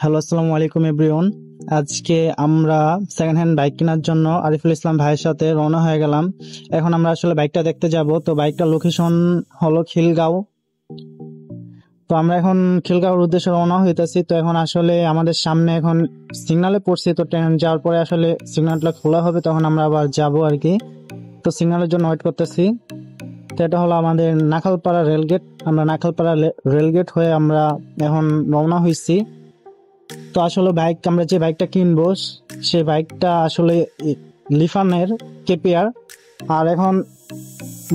Hello, আসসালামু আলাইকুম everyone. আজকে আমরা সেকেন্ড হ্যান্ড বাইক কেনার জন্য আরিফুল ইসলাম ভাইয়ের সাথে রওনা হয়ে গেলাম। এখন আমরা আসলে বাইকটা দেখতে যাব। তো বাইকটার লোকেশন হলো খিলগাঁও। তো আমরা এখন খিলগাঁওর উদ্দেশ্যে রওনা হইতেছি। তো এখন আসলে আমাদের সামনে এখন সিগনালে পড়ছি। তো ট্রেন যাওয়ার পরে আসলে সিগন্যালটা খোলা হবে, তখন আমরা আবার যাব আর কি। তো সিগন্যালের জন্য ওয়েট করতেছি। তো এটা হলো আমাদের নাখালপাড়া রেলগেট। আমরা নাখালপাড়া রেলগেট হয়ে আমরা এখন রওনা হয়েছি। তো আসলে আমরা যে বাইকটা কিনবো সেই বাইকটা আসলে লিফানের কেপিআর। আর এখন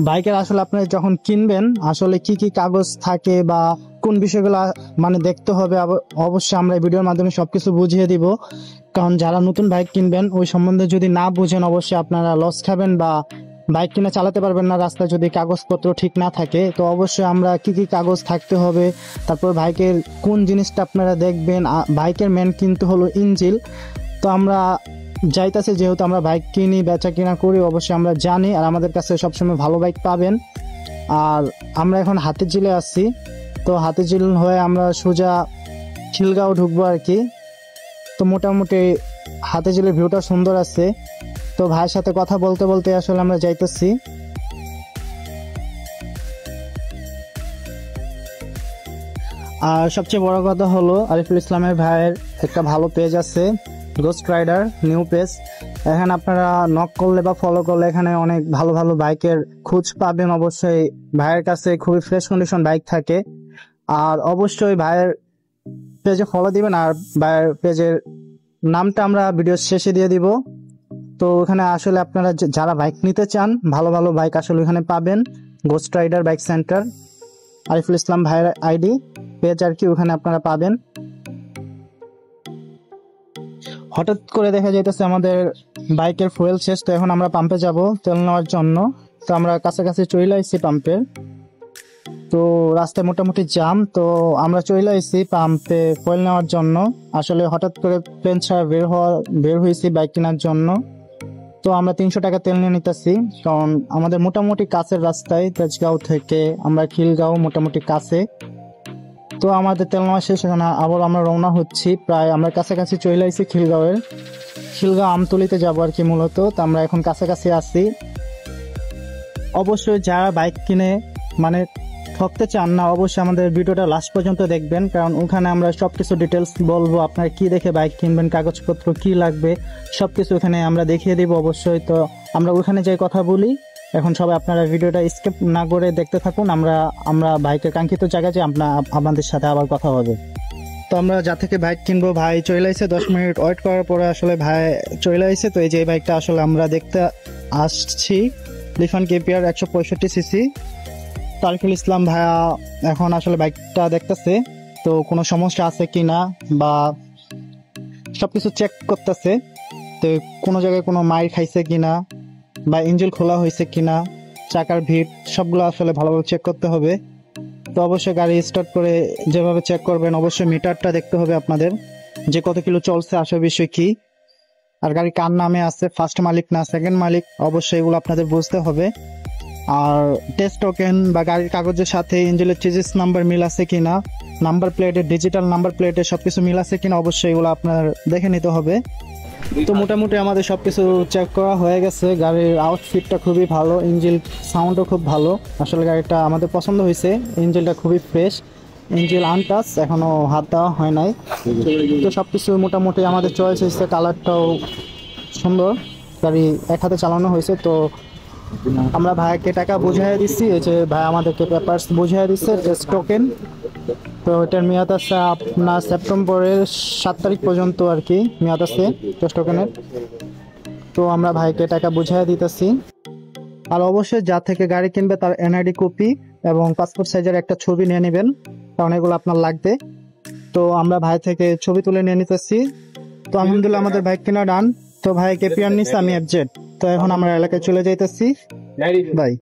বাইকের আসলে আপনি যখন কিনবেন আসলে কি কি কাগজ থাকে বা কোন বিষয়গুলো মানে দেখতে হবে, অবশ্যই আমরা ভিডিওর মাধ্যমে সবকিছু বুঝিয়ে দিব। কারণ যারা নতুন বাইক কিনবেন ওই সম্বন্ধে যদি না বুঝেন অবশ্যই আপনারা লস খাবেন বা বাইক কিনে চালাতে পারবেন না রাস্তায় যদি কাগজপত্র ঠিক না থাকে। তো অবশ্যই আমরা কি কি কাগজ থাকতে হবে, তারপর বাইকের কোন জিনিসটা আপনারা দেখবেন। বাইকের মেন কিন্তু হলো ইঞ্জিন। তো আমরা যাইতাছি, যেহেতু আমরা বাইক কিনি বেচা কিনা করি অবশ্যই আমরা জানি, আর আমাদের কাছে সবসময় ভালো বাইক পাবেন। আর আমরা এখন হাতিঝিলে আসছি। তো হাতিঝিল হয়ে আমরা সোজা খিলগাঁও ঢুকবো আর কি। তো মোটামুটি হাতিঝিলের ভিউটা সুন্দর আছে। তো ভাইয়ের সাথে কথা বলতে বলতে আসলে আমরা যাইতেছি। আর সবচেয়ে বড় কথা হলো আরিফুল ইসলামের ভাইয়ের একটা ভালো পেজ আছে, গোস্ট রাইডার নিউ পেজ। এখানে আপনারা নক করলে বা ফলো করলে এখানে অনেক ভালো ভালো বাইকের খোঁজ পাবেন। অবশ্যই ভাইয়ের কাছে খুবই ফ্রেশ কন্ডিশন বাইক থাকে। আর অবশ্যই ভাইয়ের পেজে ফলো দিবেন, আর ভাইয়ের পেজের নামটা আমরা ভিডিও শেষে দিয়ে দিব। তো ওখানে আসলে আপনারা যারা বাইক নিতে চান ভালো ভালো বাইক আসলে ওখানে পাবেন। Ghost rider bike centre, Ariful Islam ভাইয়ের আইডি পেজ আর কি, ওখানে আপনারা পাবেন। হঠাৎ করে দেখা যাইতেছে আমাদের বাইকের ফুয়েল শেষ। তো এখন আমরা পাম্পে যাব তেল নেওয়ার জন্য। তো আমরা কাছাকাছি চলে আসছি পাম্পে। তো রাস্তায় মোটামুটি জ্যাম। তো আমরা চলে আসছি পাম্পে ফুয়েল নেওয়ার জন্য। আসলে হঠাৎ করে প্লেন ছাড়া বের হয়েছি বাইক কেনার জন্য। তো আমরা 300 টাকা তেল নিয়ে নিতেছি, কারণ আমাদের মোটামুটি কাছের রাস্তায় তেজগাঁও থেকে আমরা খিলগাঁও মোটামুটি কাছে। তো আমাদের তেল নেওয়া শেষ, এখন আবার আমরা রওনা হচ্ছি। প্রায় আমরা কাছাকাছি চলে আসছি খিলগাঁও আমতলিতে যাবো আর কি মূলত। তো আমরা এখন কাছাকাছি আছি। অবশ্যই যারা বাইক কিনে মানে ঠকতে চান না অবশ্যই আমাদের ভিডিওটা লাস্ট পর্যন্ত দেখবেন, কারণ ওখানে আমরা সবকিছু ডিটেলস বলবো। আপনারা কি দেখে বাইক কিনবেন, কাগজপত্র কি লাগবে সবকিছু ওখানে আমরা দেখিয়ে দিব অবশ্যই। তো আমরা ওখানে যাই কথা বলি। এখন সবাই আপনারা ভিডিওটা স্কিপ না করে দেখতে থাকুন। আমরা বাইকের কাঙ্ক্ষিত জায়গায় যে আপনাদের সাথে আবার কথা হবে। তো আমরা যা থেকে বাইক কিনবো ভাই চলে আসছে। 10 মিনিট ওয়েট করার পরে আসলে ভাই চলে আসছে। তো এই যে বাইকটা আসলে আমরা দেখতে আসছি, লিফান কেপিআর 165 সিসি। আরিফুল ইসলাম ভাইয়া এখন আসলে বাইকটা দেখতেছে, তো কোনো সমস্যা আছে কিনা বা সবকিছু চেক করতেছে। তো কোনো জায়গায় কোনো মাইর খাইছে কিনা বা ইঞ্জিন খোলা হয়েছে কিনা, চাকার ভিড় সবগুলো আসলে ভালোভাবে চেক করতে হবে। তো অবশ্যই গাড়ি স্টার্ট করে যেভাবে চেক করবেন অবশ্যই মিটারটা দেখতে হবে আপনাদের, যে কত কিলো চলছে আসল বিষয় কি, আর গাড়ি কার নামে আছে, ফার্স্ট মালিক না সেকেন্ড মালিক, অবশ্যই এগুলো আপনাদের বুঝতে হবে। আর টেস্ট টোকেন বা গাড়ির কাগজের সাথে ইঞ্জিনের চেজিস নাম্বার মিল আছে কিনা, নাম্বার প্লেটের ডিজিটাল নাম্বার প্লেটের সবকিছু মিল আছে কিনা অবশ্যই এগুলো আপনার দেখে নিতে হবে। তো মোটামুটি আমাদের সবকিছু চেক করা হয়ে গেছে। গাড়ির আউটফিটটা খুবই ভালো, ইঞ্জিন সাউন্ডও খুব ভালো। আসলে গাড়িটা আমাদের পছন্দ হয়েছে, ইঞ্জিনটা খুবই ফ্রেশ, ইঞ্জিন আনটাচ, এখনো হাত দেওয়া হয় নাই। তো সবকিছু মোটামুটি আমাদের চয়েস হয়েছে, কালারটাও সুন্দর, গাড়ি এক হাতে চালানো হয়েছে। তো আমরা ভাইকে টাকা বুঝিয়ে দিচ্ছি, এই যে ভাই আমাদেরকে পেপারস বুঝিয়ে দিচ্ছে, টেস্ট টোকেন। তো এটার মেয়াদ আছে আপনার সেপ্টেম্বরের 7 তারিখ পর্যন্ত আর কি মেয়াদ আছে টেস্ট টোকেনের। তো আমরা ভাইকে টাকা বুঝিয়ে দিতেছি। আর অবশ্যই যা থেকে গাড়ি কিনবে তার এনআইডি কপি এবং পাসপোর্ট সাইজের একটা ছবি নিয়ে নেবেন, কারণ এগুলো আপনার লাগবে। তো আমরা ভাই থেকে ছবি তুলে নিয়ে নিতেছি। তো আলহামদুলিল্লাহ আমাদের বাইক কেনা ডান। তো ভাই কেপিআর নিচ্ছে, আমি এফজেড। তো এখন আমরা এলাকায় চলে যাইতেছি। বাই।